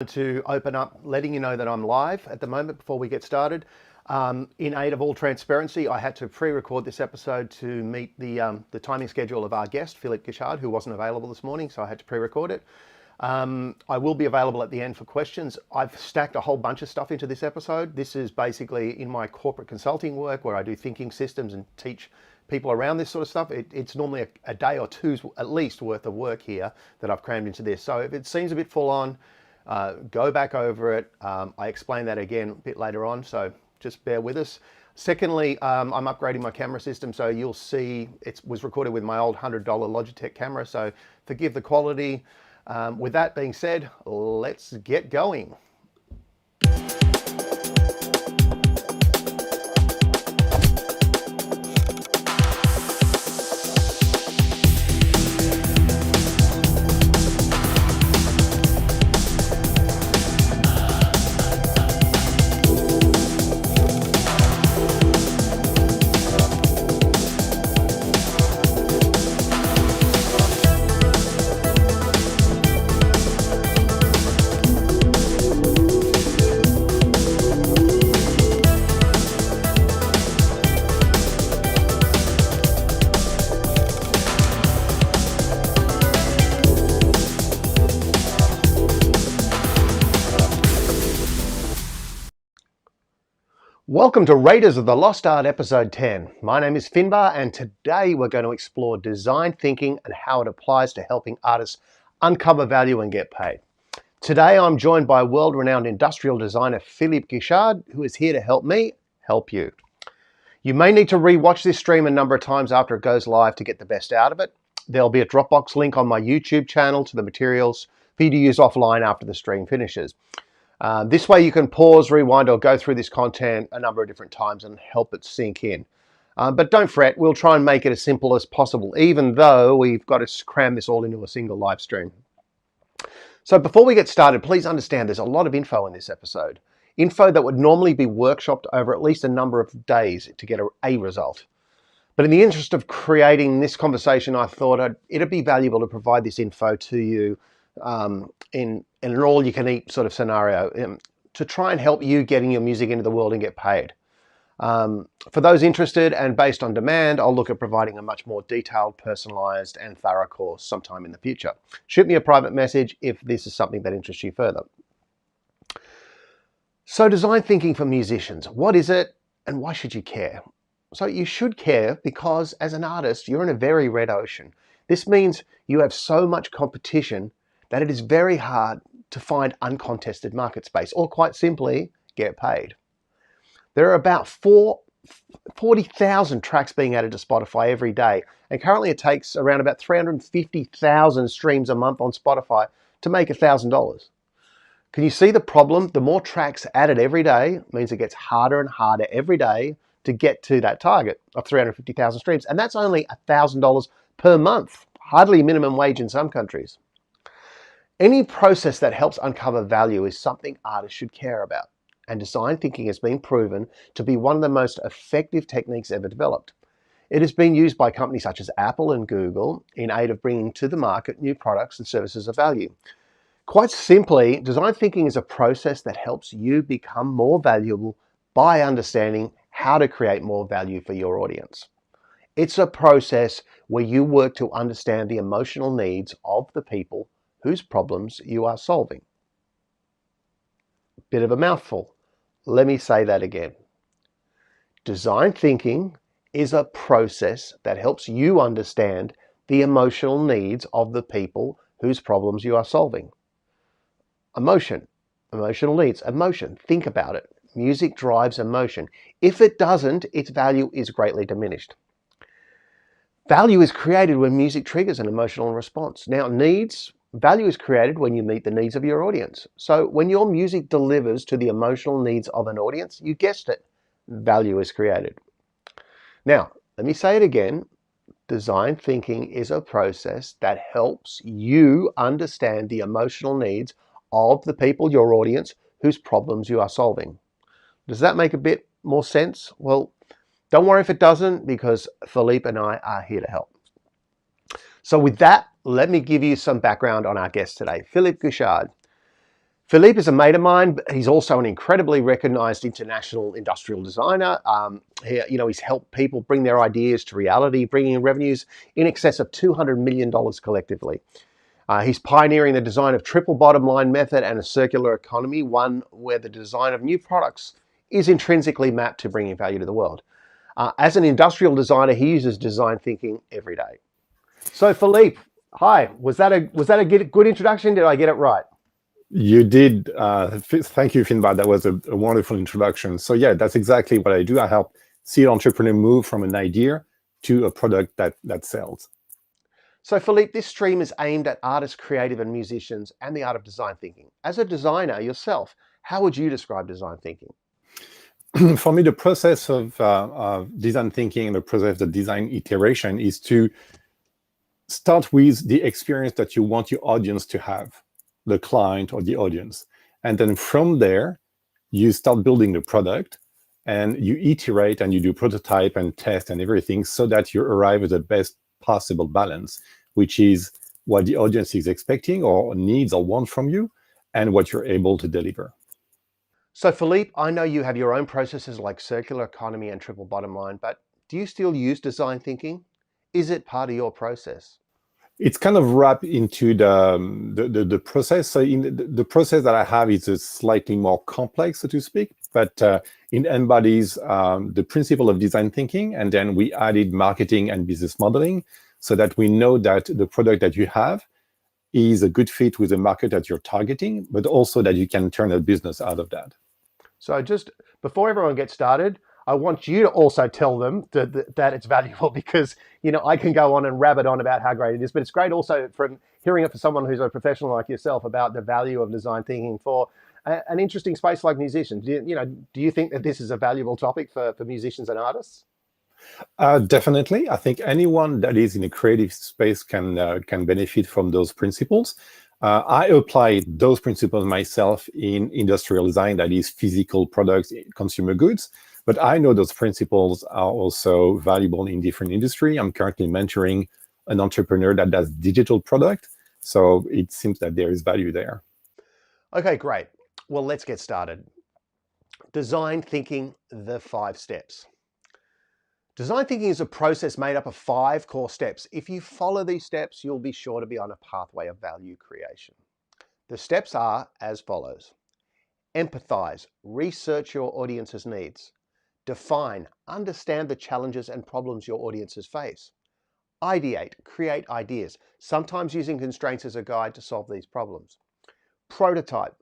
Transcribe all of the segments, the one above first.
To open up, letting you know that I'm live at the moment before we get started. In aid of all transparency, I had to pre-record this episode to meet the timing schedule of our guest, Philippe Guichard, who wasn't available this morning, so I had to pre-record it. I will be available at the end for questions. I've stacked a whole bunch of stuff into this episode. This is basically in my corporate consulting work where I do thinking systems and teach people around this sort of stuff. It's normally a day or two's at least worth of work here that I've crammed into this. So if it seems a bit full on, go back over it. I explain that again a bit later on, so just bear with us. Secondly, I'm upgrading my camera system, so you'll see it was recorded with my old $100 Logitech camera, so forgive the quality. With that being said, let's get going. Welcome to Raiders of the Lost Art episode 10. My name is Finbar, and today we're going to explore design thinking and how it applies to helping artists uncover value and get paid. Today I'm joined by world-renowned industrial designer Philippe Guichard, who is here to help me help you. You may need to re-watch this stream a number of times after it goes live to get the best out of it. There'll be a Dropbox link on my YouTube channel to the materials for you to use offline after the stream finishes. This way you can pause, rewind, or go through this content a number of different times and help it sink in. But don't fret, we'll try and make it as simple as possible, even though we've got to cram this all into a single live stream. So before we get started, please understand there's a lot of info in this episode. Info that would normally be workshopped over at least a number of days to get a result. But in the interest of creating this conversation, I thought it'd be valuable to provide this info to you in an all-you-can-eat sort of scenario to try and help you getting your music into the world and get paid. For those interested and based on demand, I'll look at providing a much more detailed, personalized and thorough course sometime in the future. Shoot me a private message if this is something that interests you further. So design thinking for musicians, what is it and why should you care? So you should care because as an artist, you're in a very red ocean. This means you have so much competition that it is very hard to find uncontested market space, or quite simply, get paid. There are about 40,000 tracks being added to Spotify every day, and currently it takes around about 350,000 streams a month on Spotify to make $1,000. Can you see the problem? The more tracks added every day means it gets harder and harder every day to get to that target of 350,000 streams, and that's only $1,000 per month, hardly minimum wage in some countries. Any process that helps uncover value is something artists should care about, and design thinking has been proven to be one of the most effective techniques ever developed. It has been used by companies such as Apple and Google in aid of bringing to the market new products and services of value. Quite simply, design thinking is a process that helps you become more valuable by understanding how to create more value for your audience. It's a process where you work to understand the emotional needs of the people whose problems you are solving. Bit of a mouthful. Let me say that again. Design thinking is a process that helps you understand the emotional needs of the people whose problems you are solving. Emotion, emotional needs, emotion. Think about it. Music drives emotion. If it doesn't, its value is greatly diminished. Value is created when music triggers an emotional response. Now, value is created when you meet the needs of your audience. So when your music delivers to the emotional needs of an audience, you guessed it, value is created. Now, let me say it again. Design thinking is a process that helps you understand the emotional needs of the people, your audience, whose problems you are solving. Does that make a bit more sense? Well, don't worry if it doesn't, because Philippe and I are here to help. So with that, let me give you some background on our guest today, Philippe Guichard. Philippe is a mate of mine, but he's also an incredibly recognized international industrial designer. He's helped people bring their ideas to reality, bringing in revenues in excess of $200 million collectively. He's pioneering the design of triple bottom line method and a circular economy, one where the design of new products is intrinsically mapped to bringing value to the world. As an industrial designer, he uses design thinking every day. So Philippe, hi, was that a good introduction? Did I get it right? You did. Thank you, Finbar. That was a wonderful introduction. So yeah, that's exactly what I do. I help serial entrepreneur move from an idea to a product that sells. So Philippe, this stream is aimed at artists, creative and musicians and the art of design thinking. As a designer yourself, how would you describe design thinking? For me, the process of design thinking and the process of design iteration is to start with the experience that you want your audience to have, the client or the audience. And then from there, you start building the product and you iterate and you do prototype and test and everything so that you arrive at the best possible balance, which is what the audience is expecting or needs or want from you and what you're able to deliver. So Philippe, I know you have your own processes like circular economy and triple bottom line, but do you still use design thinking? Is it part of your process? It's kind of wrapped into the process. So in the process that I have is a slightly more complex, so to speak, but it embodies the principle of design thinking, and then we added marketing and business modeling so that we know that the product that you have is a good fit with the market that you're targeting, but also that you can turn a business out of that. So just before everyone gets started, I want you to also tell them that it's valuable because, I can go on and rabbit on about how great it is, but it's great also from hearing it from someone who's a professional like yourself about the value of design thinking for an interesting space like musicians. Do you think that this is a valuable topic for musicians and artists? Definitely. I think anyone that is in a creative space can benefit from those principles. I apply those principles myself in industrial design, that is physical products, consumer goods. But I know those principles are also valuable in different industry. I'm currently mentoring an entrepreneur that does digital product. So it seems that there is value there. Okay, great. Well, let's get started. Design thinking, the 5 steps. Design thinking is a process made up of 5 core steps. If you follow these steps, you'll be sure to be on a pathway of value creation. The steps are as follows. Empathize, research your audience's needs. Define, understand the challenges and problems your audiences face. Ideate, create ideas, sometimes using constraints as a guide to solve these problems. Prototype,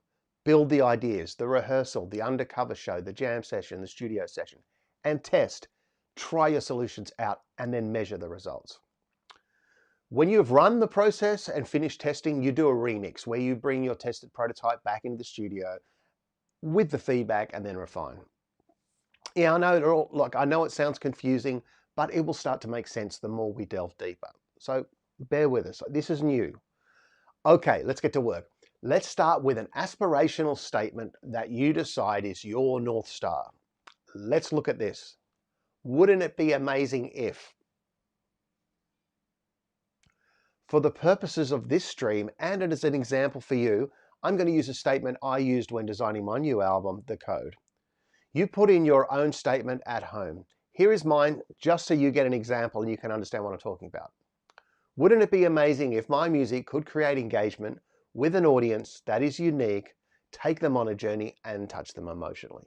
build the ideas, the rehearsal, the undercover show, the jam session, the studio session. And test, try your solutions out and then measure the results. When you've run the process and finished testing, you do a remix where you bring your tested prototype back into the studio with the feedback and then refine. Yeah, I know it sounds confusing, but it will start to make sense the more we delve deeper. So bear with us. This is new. Okay, let's get to work. Let's start with an aspirational statement that you decide is your North Star. Let's look at this. Wouldn't it be amazing if? For the purposes of this stream and as an example for you, I'm going to use a statement I used when designing my new album, The Code. You put in your own statement at home. Here is mine, just so you get an example and you can understand what I'm talking about. Wouldn't it be amazing if my music could create engagement with an audience that is unique, take them on a journey and touch them emotionally?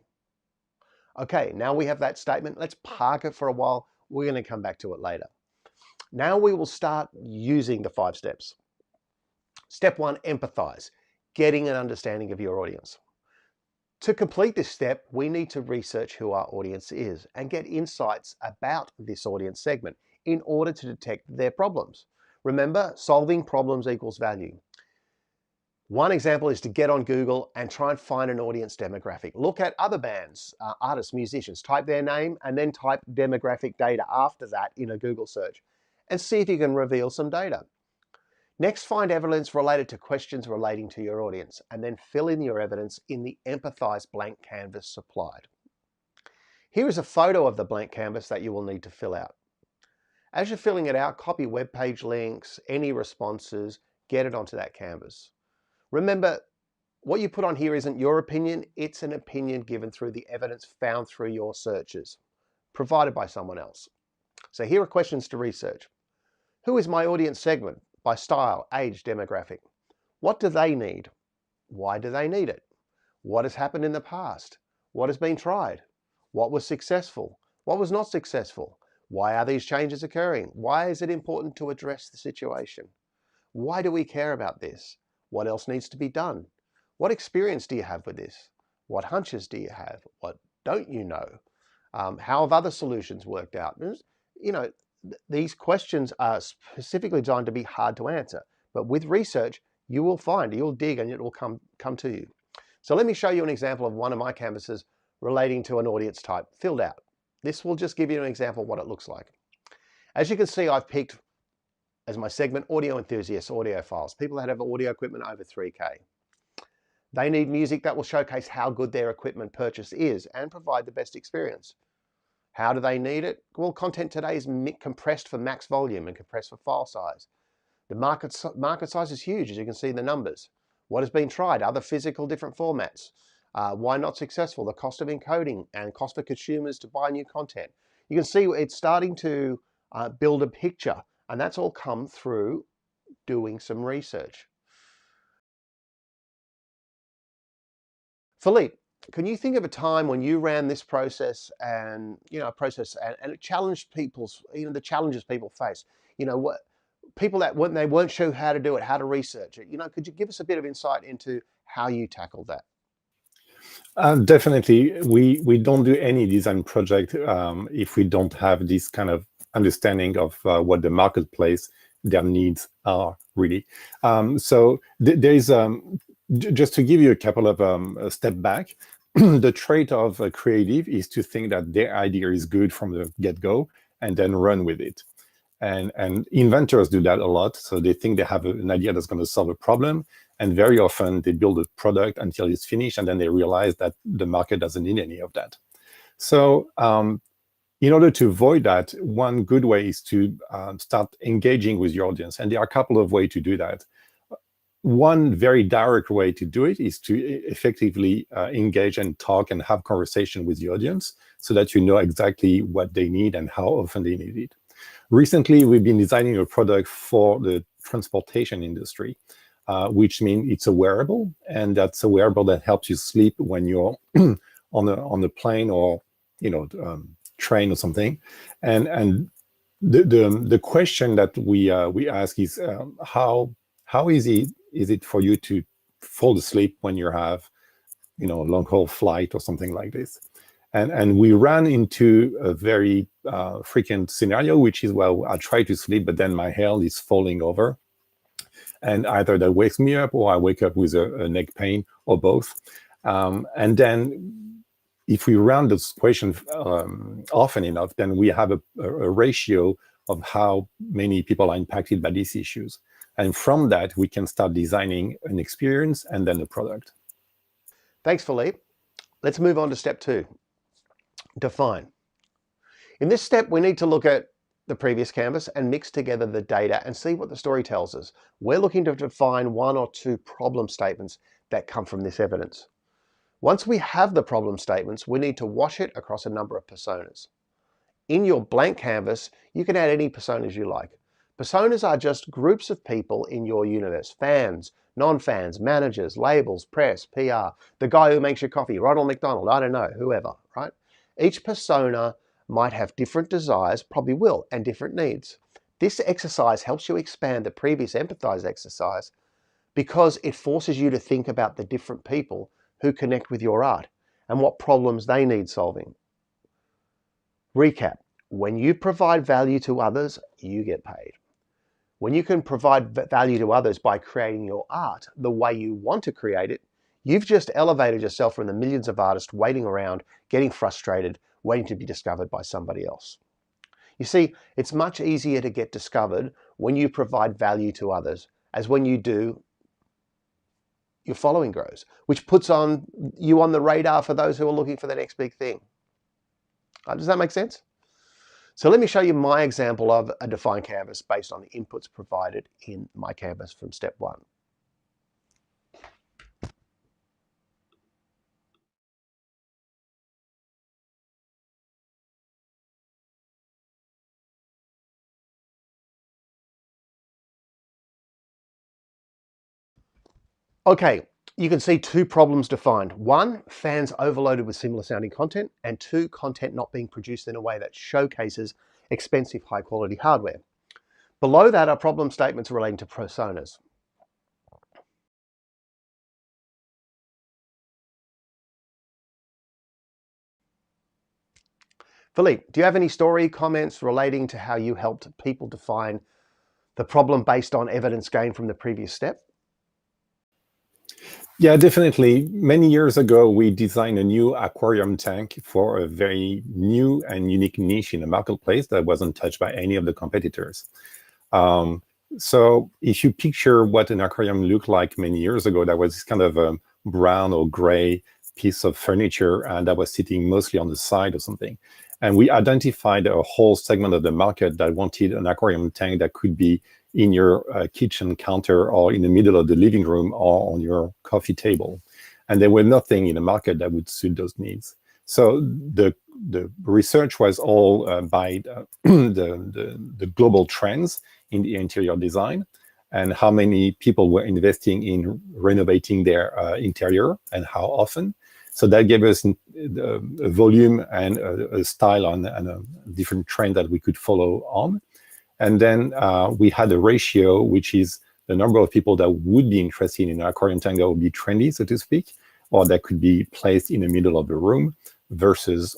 Okay, now we have that statement. Let's park it for a while. We're going to come back to it later. Now we will start using the 5 steps. Step 1, empathize, getting an understanding of your audience. To complete this step, we need to research who our audience is and get insights about this audience segment in order to detect their problems. Remember, solving problems equals value. One example is to get on Google and try and find an audience demographic. Look at other bands, artists, musicians, type their name and then type demographic data after that in a Google search and see if you can reveal some data. Next, find evidence related to questions relating to your audience and then fill in your evidence in the Empathize blank canvas supplied. Here is a photo of the blank canvas that you will need to fill out. As you're filling it out, copy web page links, any responses, get it onto that canvas. Remember, What you put on here isn't your opinion, it's an opinion given through the evidence found through your searches, provided by someone else. So here are questions to research. Who is my audience segment by style, age, demographic? What do they need? Why do they need it? What has happened in the past? What has been tried? What was successful? What was not successful? Why are these changes occurring? Why is it important to address the situation? Why do we care about this? What else needs to be done? What experience do you have with this? What hunches do you have? What don't you know? How have other solutions worked out? You know, these questions are specifically designed to be hard to answer, but with research, you will find, you'll dig and it will come to you. So let me show you an example of one of my canvases relating to an audience type filled out. This will just give you an example of what it looks like. As you can see, I've picked as my segment audio enthusiasts, audiophiles, people that have audio equipment over 3K. They need music that will showcase how good their equipment purchase is and provide the best experience. How do they need it? Well, content today is compressed for max volume and compressed for file size. The market size is huge, as you can see in the numbers. What has been tried? Other physical different formats. Why not successful? The cost of encoding and cost for consumers to buy new content. You can see it's starting to build a picture, and that's all come through doing some research. Philippe, can you think of a time when you ran this process and, and it challenged people's, the challenges people face? What people that they weren't sure how to do it, how to research it. Could you give us a bit of insight into how you tackled that? Definitely, we don't do any design project if we don't have this kind of understanding of what the marketplace, their needs are really. So there is, just to give you a couple of a step back, the trait of a creative is to think that their idea is good from the get-go and then run with it. And inventors do that a lot. So they think they have an idea that's going to solve a problem. And very often they build a product until it's finished, and then they realize that the market doesn't need any of that. So in order to avoid that, one good way is to start engaging with your audience. And there are a couple of ways to do that. One very direct way to do it is to effectively engage and talk and have conversation with the audience so that you know exactly what they need and how often they need it. Recently, we've been designing a product for the transportation industry, which means it's a wearable, and that's a wearable that helps you sleep when you're on a plane or train or something. And the question that we ask is how easy is it for you to fall asleep when you have a long haul flight or something like this? And we ran into a very frequent scenario, which is, well, I try to sleep, but then my head is falling over. And either that wakes me up or I wake up with a neck pain or both. And then if we run this question often enough, then we have a ratio of how many people are impacted by these issues. And from that, we can start designing an experience and then a product. Thanks, Philippe. Let's move on to step 2. Define. In this step, we need to look at the previous canvas and mix together the data and see what the story tells us. We're looking to define 1 or 2 problem statements that come from this evidence. Once we have the problem statements, we need to wash it across a number of personas. In your blank canvas, you can add any personas you like. Personas are just groups of people in your universe: fans, non-fans, managers, labels, press, PR, the guy who makes your coffee, Ronald McDonald, I don't know, whoever, right? Each persona might have different desires, probably will, and different needs. This exercise helps you expand the previous empathize exercise because it forces you to think about the different people who connect with your art and what problems they need solving. Recap: when you provide value to others, you get paid. When you can provide value to others by creating your art the way you want to create it, you've just elevated yourself from the millions of artists waiting around, getting frustrated, waiting to be discovered by somebody else. You see, it's much easier to get discovered when you provide value to others, as when you do, your following grows, which puts you on the radar for those who are looking for the next big thing. Does that make sense? So let me show you my example of a defined canvas based on the inputs provided in my canvas from step 1. Okay, you can see two problems defined. One, fans overloaded with similar sounding content, and two, content not being produced in a way that showcases expensive, high quality hardware. Below that are problem statements relating to personas. Philippe, do you have any story comments relating to how you helped people define the problem based on evidence gained from the previous step? Yeah, definitely. Many years ago, we designed a new aquarium tank for a very new and unique niche in the marketplace that wasn't touched by any of the competitors. So if you picture what an aquarium looked like many years ago, that was kind of a brown or gray piece of furniture, and that was sitting mostly on the side or something. And we identified a whole segment of the market that wanted an aquarium tank that could be in your kitchen counter or in the middle of the living room or on your coffee table. And there were nothing in the market that would suit those needs. So the research was all by the global trends in the interior design and how many people were investing in renovating their interior and how often. So that gave us a volume and a style and a different trend that we could follow on. And then we had a ratio, which is the number of people that would be interested in an aquarium tank that would be trendy, so to speak, or that could be placed in the middle of the room versus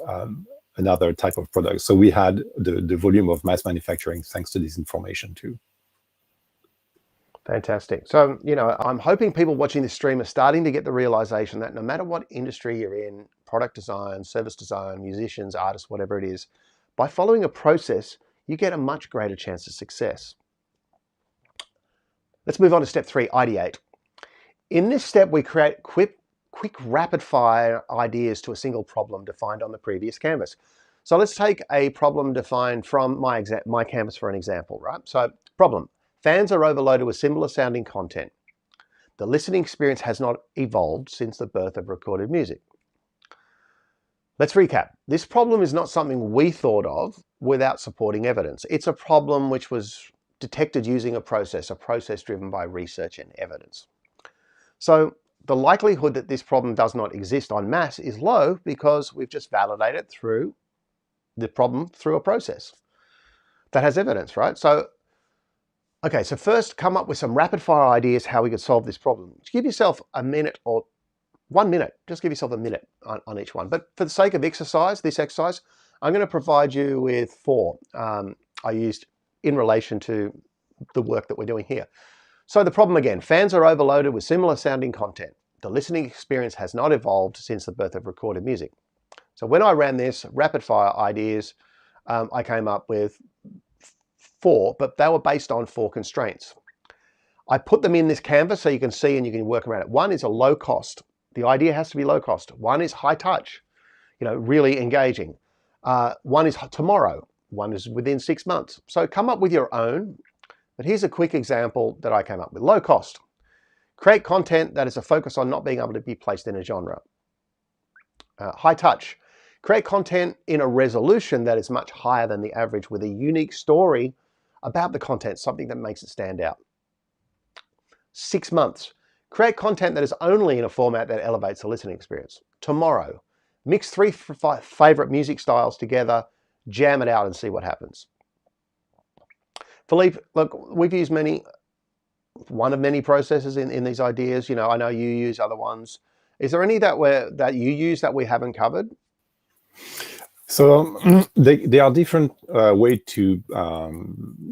another type of product. So we had the volume of mass manufacturing thanks to this information too. Fantastic. So, I'm hoping people watching this stream are starting to get the realization that no matter what industry you're in, product design, service design, musicians, artists, whatever it is, by following a process, you get a much greater chance of success. Let's move on to step 3, ideate. In this step, we create quick rapid fire ideas to a single problem defined on the previous canvas. So let's take a problem defined from my canvas for an example, right? So problem, fans are overloaded with similar sounding content. The listening experience has not evolved since the birth of recorded music. Let's recap. This problem is not something we thought of without supporting evidence. It's a problem which was detected using a process driven by research and evidence. So the likelihood that this problem does not exist en masse is low because we've just validated through the problem through a process that has evidence, right? So, okay, so first come up with some rapid fire ideas how we could solve this problem. Just give yourself a minute or 1 minute, just give yourself a minute on each one. But for the sake of this exercise, I'm going to provide you with 4 I used in relation to the work that we're doing here. So the problem again, fans are overloaded with similar sounding content. The listening experience has not evolved since the birth of recorded music. So when I ran this rapid fire ideas, I came up with 4, but they were based on 4 constraints. I put them in this canvas so you can see and you can work around it. 1 is a low cost. The idea has to be low cost. 1 is high touch, really engaging. 1 is tomorrow. 1 is within 6 months. So come up with your own. But here's a quick example that I came up with. Low cost. Create content that is a focus on not being able to be placed in a genre. High touch. Create content in a resolution that is much higher than the average with a unique story about the content, something that makes it stand out. 6 months. Create content that is only in a format that elevates the listening experience. Tomorrow. Mix 3 favorite music styles together, jam it out and see what happens. Philippe, look, we've used one of many processes in these ideas. I know you use other ones. Is there any that you use that we haven't covered? So there are different ways to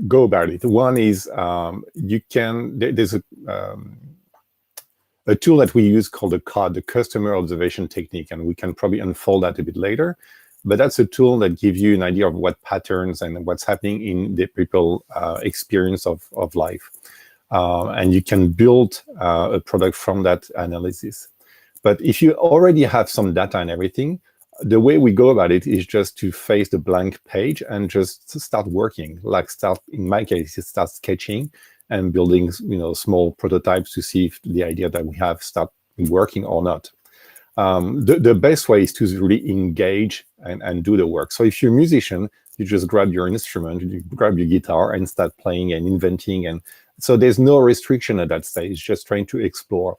go about it. One is there's a tool that we use called the COD, the Customer Observation Technique, and we can probably unfold that a bit later. But that's a tool that gives you an idea of what patterns and what's happening in the people experience of life. And you can build a product from that analysis. But if you already have some data and everything, the way we go about it is just to face the blank page and just start working. In my case, start sketching and building small prototypes to see if the idea that we have start working or not. The best way is to really engage and do the work. So if you're a musician, you just grab your instrument, you grab your guitar and start playing and inventing. And so there's no restriction at that stage, just trying to explore.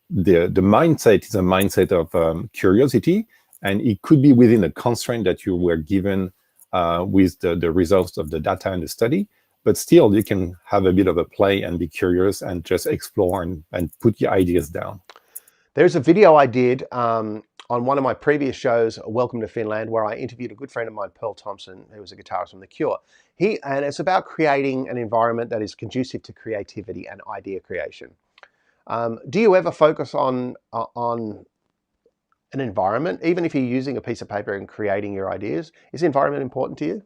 The mindset is a mindset of curiosity, and it could be within a constraint that you were given with the results of the data and the study, but still you can have a bit of a play and be curious and just explore and put your ideas down. There's a video I did on one of my previous shows, Welcome to Finland, where I interviewed a good friend of mine, Pearl Thompson, who was a guitarist from The Cure. And it's about creating an environment that is conducive to creativity and idea creation. Do you ever focus on an environment, even if you're using a piece of paper and creating your ideas? Is the environment important to you?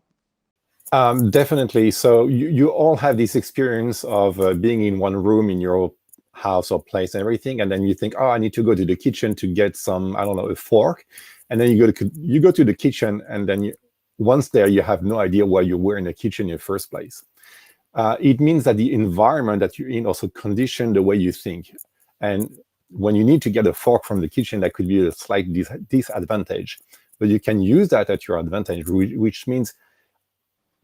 Definitely. So you all have this experience of being in one room in your house or place and everything, and then you think, oh, I need to go to the kitchen to get some, I don't know, a fork, and then you go to the kitchen, and then once there, you have no idea why you were in the kitchen in the first place. It means that the environment that you're in also condition the way you think, and when you need to get a fork from the kitchen, that could be a slight disadvantage, but you can use that at your advantage, which means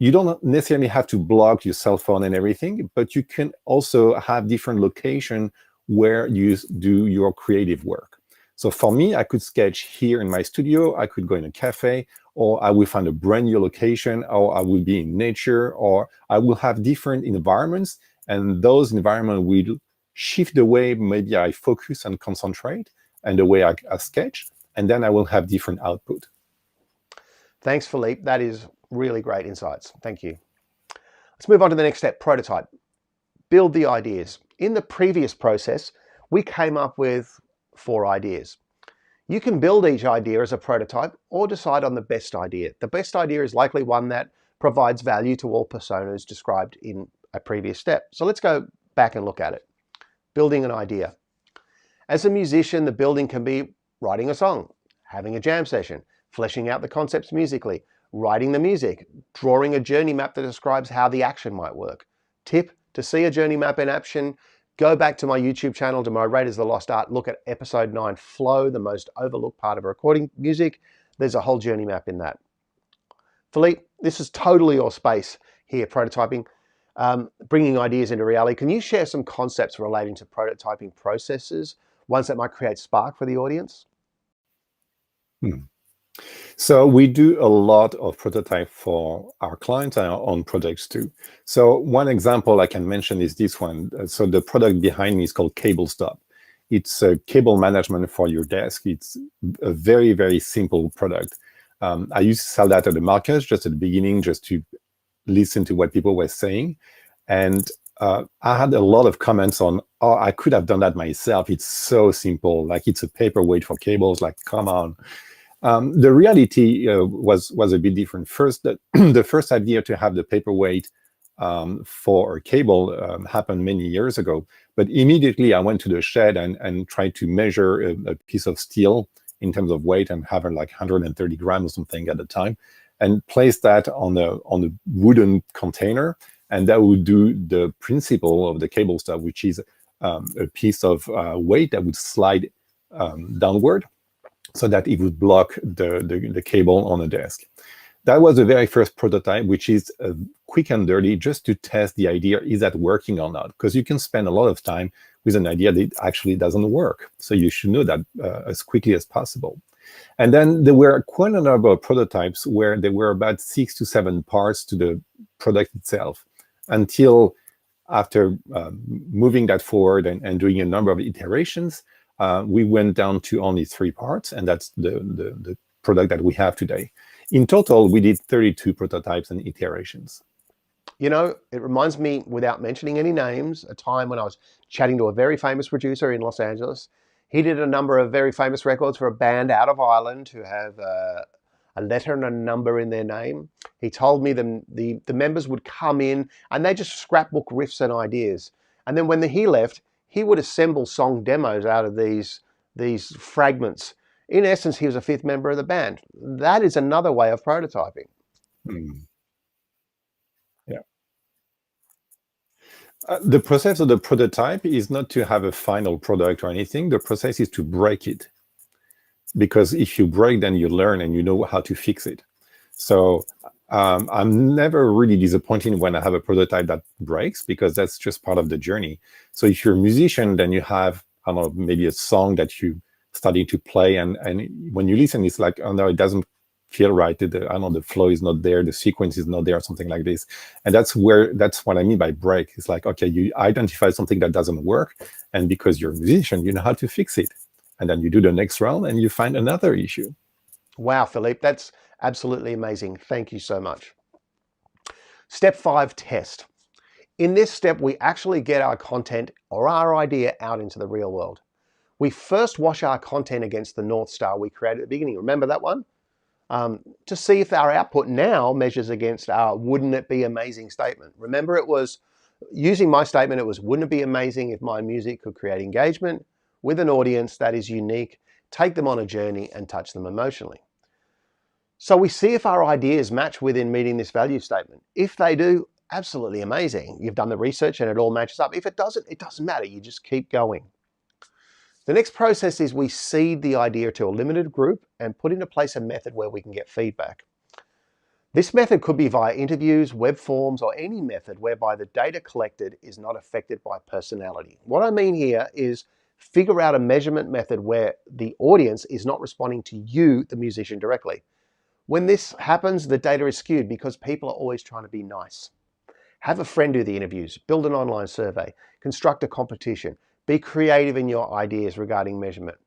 you don't necessarily have to block your cell phone and everything, but you can also have different locations where you do your creative work. So for me, I could sketch here in my studio, I could go in a cafe, or I will find a brand new location, or I will be in nature, or I will have different environments, and those environments will shift the way maybe I focus and concentrate, and the way I sketch, and then I will have different output. Thanks, Philippe. That is really great insights. Thank you. Let's move on to the next step, prototype. Build the ideas. In the previous process, we came up with 4 ideas. You can build each idea as a prototype or decide on the best idea. The best idea is likely one that provides value to all personas described in a previous step. So let's go back and look at it. Building an idea. As a musician, the building can be writing a song, having a jam session, fleshing out the concepts musically, writing the music, drawing a journey map that describes how the action might work. Tip: to see a journey map in action, go back to my YouTube channel, to my Raiders of the Lost Art, look at episode 9, Flow, the most overlooked part of recording music. There's a whole journey map in that. Philippe, this is totally your space here, prototyping, bringing ideas into reality. Can you share some concepts relating to prototyping processes, ones that might create spark for the audience? So we do a lot of prototype for our clients and our own projects too. So one example I can mention is this one. So the product behind me is called Cable Stop. It's a cable management for your desk. It's a very, very simple product. I used to sell that at the market just at the beginning, just to listen to what people were saying. And I had a lot of comments on, oh, I could have done that myself. It's so simple. Like, it's a paperweight for cables. Like, come on. The reality was a bit different. First, the first idea to have the paperweight for a cable happened many years ago. But immediately I went to the shed and tried to measure a piece of steel in terms of weight, and having like 130 grams or something at the time, and place that on a wooden container, and that would do the principle of the cable stop, which is a piece of weight that would slide downward, so that it would block the cable on the desk. That was the very first prototype, which is quick and dirty, just to test the idea, is that working or not? Because you can spend a lot of time with an idea that actually doesn't work. So you should know that as quickly as possible. And then there were quite a number of prototypes where there were about 6 to 7 parts to the product itself, until after moving that forward and doing a number of iterations, we went down to only 3 parts, and that's the product that we have today. In total, we did 32 prototypes and iterations. You know, it reminds me, without mentioning any names, a time when I was chatting to a very famous producer in Los Angeles. He did a number of very famous records for a band out of Ireland who have a letter and a number in their name. He told me the members would come in and they just scrapbook riffs and ideas. And then when he left, he would assemble song demos out of these fragments. In essence, he was a 5th member of the band. That is another way of prototyping. Yeah. The process of the prototype is not to have a final product or anything. The process is to break it. Because if you break, then you learn and you know how to fix it. So I'm never really disappointed when I have a prototype that breaks, because that's just part of the journey. So if you're a musician, then you have I don't know, maybe a song that you starting to play, and when you listen, it's like, oh no, it doesn't feel right. I don't know, the flow is not there, the sequence is not there, or something like this. And that's what I mean by break. It's like, okay, you identify something that doesn't work, and because you're a musician, you know how to fix it. And then you do the next round and you find another issue. Wow, Philippe, that's absolutely amazing. Thank you so much. Step 5, test. In this step, we actually get our content or our idea out into the real world. We first wash our content against the North Star we created at the beginning. Remember that one? To see if our output now measures against our wouldn't it be amazing statement. Remember, it was using my statement, it was, wouldn't it be amazing if my music could create engagement with an audience that is unique, take them on a journey and touch them emotionally. So we see if our ideas match within meeting this value statement. If they do, absolutely amazing. You've done the research and it all matches up. If it doesn't matter. You just keep going. The next process is we seed the idea to a limited group and put into place a method where we can get feedback. This method could be via interviews, web forms, or any method whereby the data collected is not affected by personality. What I mean here is figure out a measurement method where the audience is not responding to you, the musician, directly. When this happens, the data is skewed because people are always trying to be nice. Have a friend do the interviews, build an online survey, construct a competition, be creative in your ideas regarding measurement.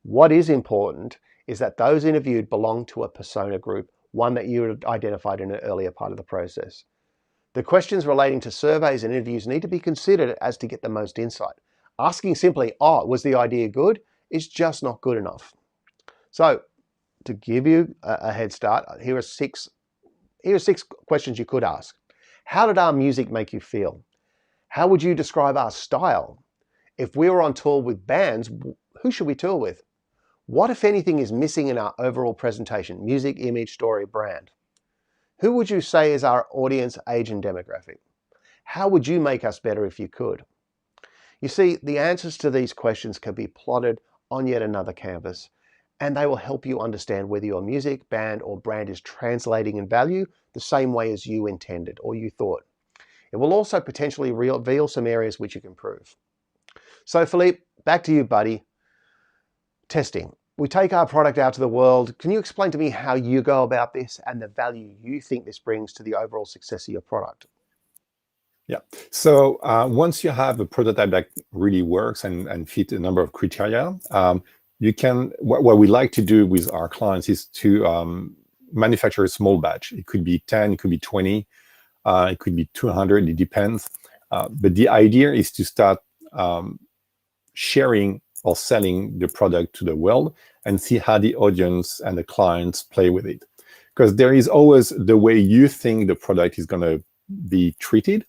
What is important is that those interviewed belong to a persona group, one that you identified in an earlier part of the process. The questions relating to surveys and interviews need to be considered as to get the most insight. Asking simply, oh, was the idea good, is just not good enough. So to give you a head start, here are six questions you could ask. How did our music make you feel? How would you describe our style? If we were on tour with bands, who should we tour with? What, if anything, is missing in our overall presentation? Music, image, story, brand. Who would you say is our audience, age, and demographic? How would you make us better if you could? You see, the answers to these questions can be plotted on yet another canvas, and they will help you understand whether your music, band, or brand is translating in value the same way as you intended or you thought. It will also potentially reveal some areas which you can improve. So Philippe, back to you, buddy. Testing. We take our product out to the world. Can you explain to me how you go about this and the value you think this brings to the overall success of your product? Yeah. So once you have a prototype that really works and fit a number of criteria, you can, what we like to do with our clients is to manufacture a small batch. It could be 10, it could be 20, it could be 200, it depends. But the idea is to start sharing or selling the product to the world and see how the audience and the clients play with it. Because there is always the way you think the product is going to be treated,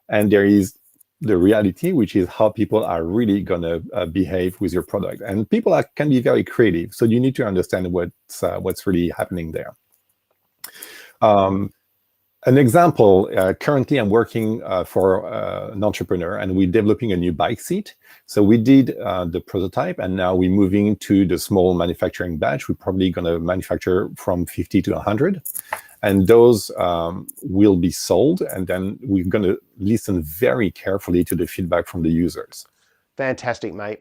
and there is the reality, which is how people are really going to behave with your product. And people can be very creative, so you need to understand what's really happening there. An example, currently I'm working for an entrepreneur, and we're developing a new bike seat. So we did the prototype, and now we're moving to the small manufacturing batch. We're probably going to manufacture from 50 to 100. And those will be sold, and then we're going to listen very carefully to the feedback from the users. Fantastic, mate.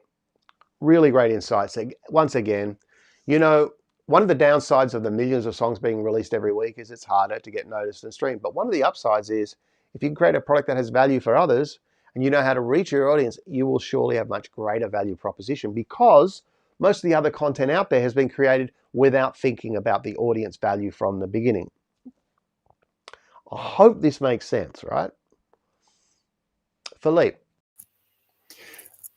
Really great insights. Once again, you know, one of the downsides of the millions of songs being released every week is it's harder to get noticed and streamed. But one of the upsides is if you can create a product that has value for others and you know how to reach your audience, you will surely have much greater value proposition, because most of the other content out there has been created without thinking about the audience value from the beginning. I hope this makes sense, right? Philippe.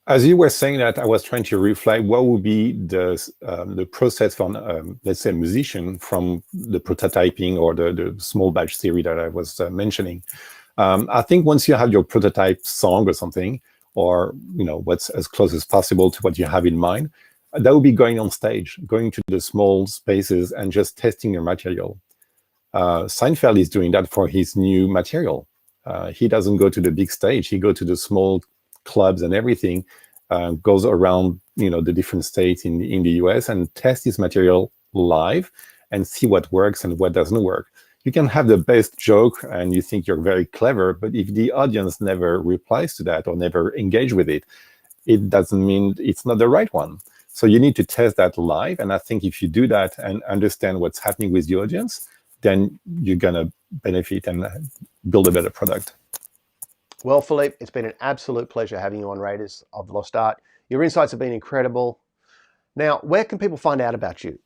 As you were saying that, I was trying to reflect what would be the process from, let's say, a musician from the prototyping or the small batch theory that I was mentioning. I think once you have your prototype song or something, or what's as close as possible to what you have in mind, that would be going on stage, going to the small spaces and just testing your material. Seinfeld is doing that for his new material. He doesn't go to the big stage. He goes to the small clubs and everything, goes around the different states in the US and test his material live and see what works and what doesn't work. You can have the best joke and you think you're very clever, but if the audience never replies to that or never engage with it, it doesn't mean it's not the right one. So you need to test that live. And I think if you do that and understand what's happening with the audience, then you're going to benefit and build a better product. Well, Philippe, it's been an absolute pleasure having you on Raiders of the Lost Art. Your insights have been incredible. Now, where can people find out about you?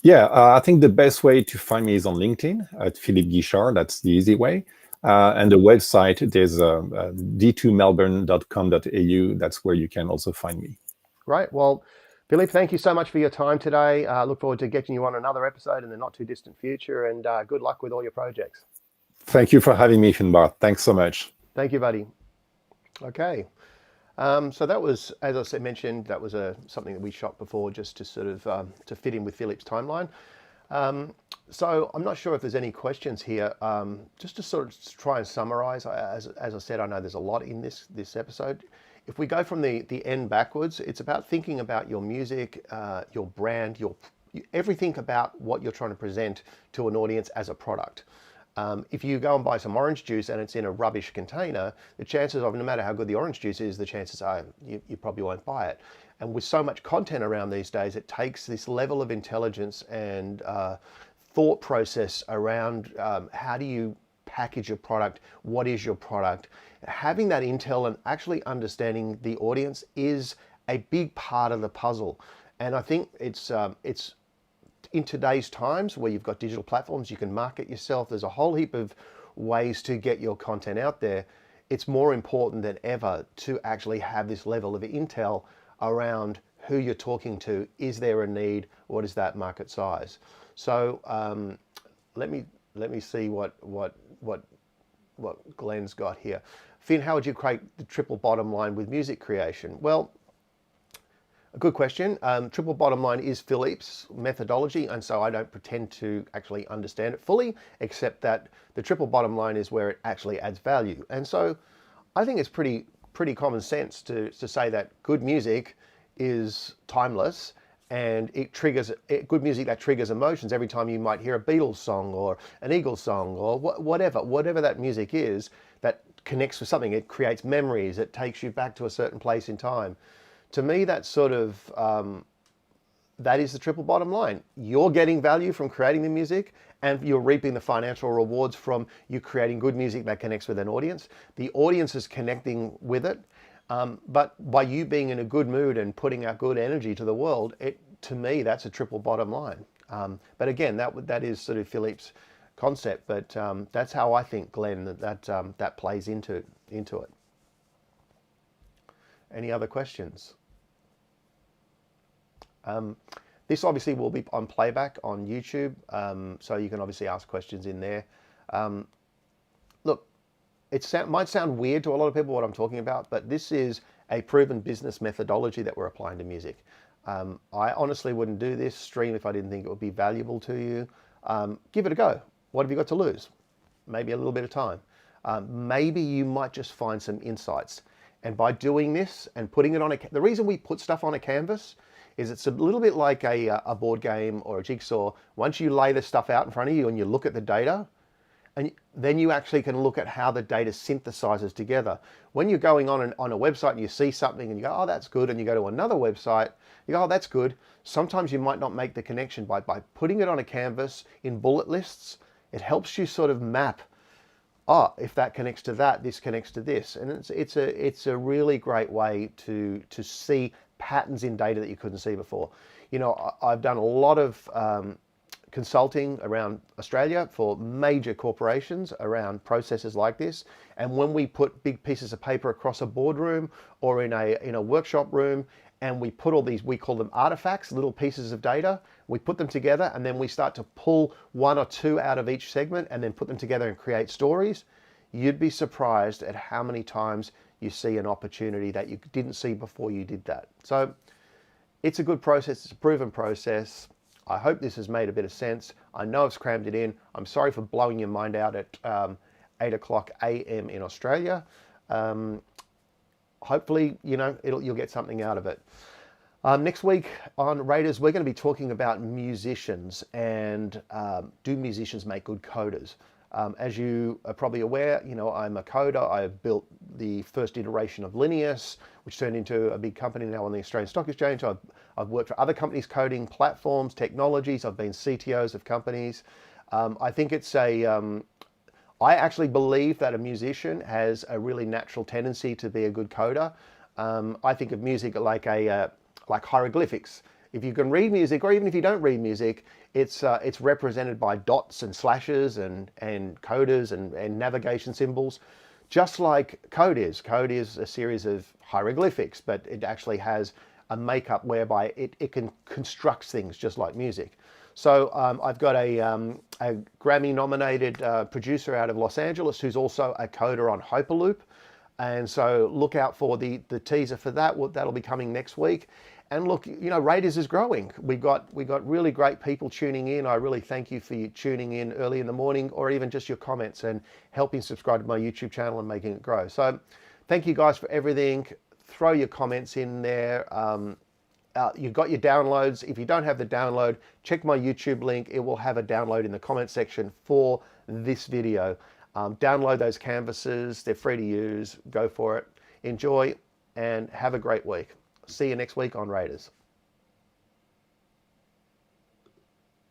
Yeah, I think the best way to find me is on LinkedIn at Philippe Guichard. That's the easy way. And the website, there's d2melbourne.com.au. That's where you can also find me. Great. Well, Philippe, thank you so much for your time today. Look forward to getting you on another episode in the not too distant future, and good luck with all your projects. Thank you for having me, Finbar. Thanks so much. Thank you, buddy. Okay. So that was, as I mentioned, that was something that we shot before just to sort of to fit in with Philippe's timeline. So I'm not sure if there's any questions here. Just to sort of try and summarize, as I said, I know there's a lot in this episode. If we go from the end backwards, it's about thinking about your music, your brand, everything about what you're trying to present to an audience as a product. If you go and buy some orange juice and it's in a rubbish container, the chances of, no matter how good the orange juice is, the chances are you probably won't buy it. And with so much content around these days, it takes this level of intelligence and thought process around how do you package your product, what is your product. Having that intel and actually understanding the audience is a big part of the puzzle. And I think it's in today's times where you've got digital platforms, you can market yourself. There's a whole heap of ways to get your content out there. It's more important than ever to actually have this level of intel around who you're talking to. Is there a need? What is that market size? So let me see what Glenn's got here. Finn, how would you create the triple bottom line with music creation? Well, a good question. Triple bottom line is Philippe's methodology, and so I don't pretend to actually understand it fully, except that the triple bottom line is where it actually adds value. And so I think it's pretty common sense to say that good music is timeless, and it triggers good music that triggers emotions every time you might hear a Beatles song or an Eagles song or whatever that music is that connects with something. It creates memories. It takes you back to a certain place in time. To me, that's sort of, that is the triple bottom line. You're getting value from creating the music, and you're reaping the financial rewards from you creating good music that connects with an audience. The audience is connecting with it, but by you being in a good mood and putting out good energy to the world, to me, that's a triple bottom line. But again, that is sort of Philippe's concept, but that's how I think, Glenn, that plays into it. Any other questions? This obviously will be on playback on YouTube, so you can obviously ask questions in there. Look, might sound weird to a lot of people what I'm talking about, but this is a proven business methodology that we're applying to music. I honestly wouldn't do this stream if I didn't think it would be valuable to you. Give it a go. What have you got to lose? Maybe a little bit of time. Maybe you might just find some insights. And by doing this and putting it on the reason we put stuff on a canvas is it's a little bit like a board game or a jigsaw. Once you lay this stuff out in front of you and you look at the data, and then you actually can look at how the data synthesizes together. When you're going on a website and you see something and you go, oh, that's good, and you go to another website, you go, oh, that's good. Sometimes you might not make the connection. By putting it on a canvas in bullet lists, it helps you sort of map, oh, if that connects to that, this connects to this. And it's a really great way to see patterns in data that you couldn't see before. You know, I've done a lot of consulting around Australia for major corporations around processes like this. And when we put big pieces of paper across a boardroom or in a workshop room, and we put all these, we call them artifacts, little pieces of data, we put them together, and then we start to pull one or two out of each segment and then put them together and create stories, you'd be surprised at how many times you see an opportunity that you didn't see before you did that. So it's a good process. It's a proven process. I hope this has made a bit of sense. I know I've crammed it in. I'm sorry for blowing your mind out at 8 o'clock a.m. in Australia. Hopefully, you know, you'll get something out of it. Next week on Raiders, we're going to be talking about musicians and do musicians make good coders? As you are probably aware, I'm a coder. I've built the first iteration of Linneus, which turned into a big company now on the Australian Stock Exchange. I've worked for other companies coding platforms, technologies. I've been CTOs of companies. I think it's I actually believe that a musician has a really natural tendency to be a good coder. I think of music like like hieroglyphics. If you can read music, or even if you don't read music, it's represented by dots and slashes and coders and navigation symbols, just like code is. Code is a series of hieroglyphics, but it actually has a makeup whereby it can construct things just like music. So I've got a Grammy-nominated producer out of Los Angeles who's also a coder on Hyperloop. And so look out for the teaser for that. That'll be coming next week. And look, Raiders is growing. We got really great people tuning in. I really thank you for tuning in early in the morning, or even just your comments and helping subscribe to my YouTube channel and making it grow. So thank you guys for everything. Throw your comments in there. You've got your downloads. If you don't have the download, check my YouTube link. It will have a download in the comment section for this video. Download those canvases. They're free to use. Go for it. Enjoy and have a great week. See you next week on Raiders.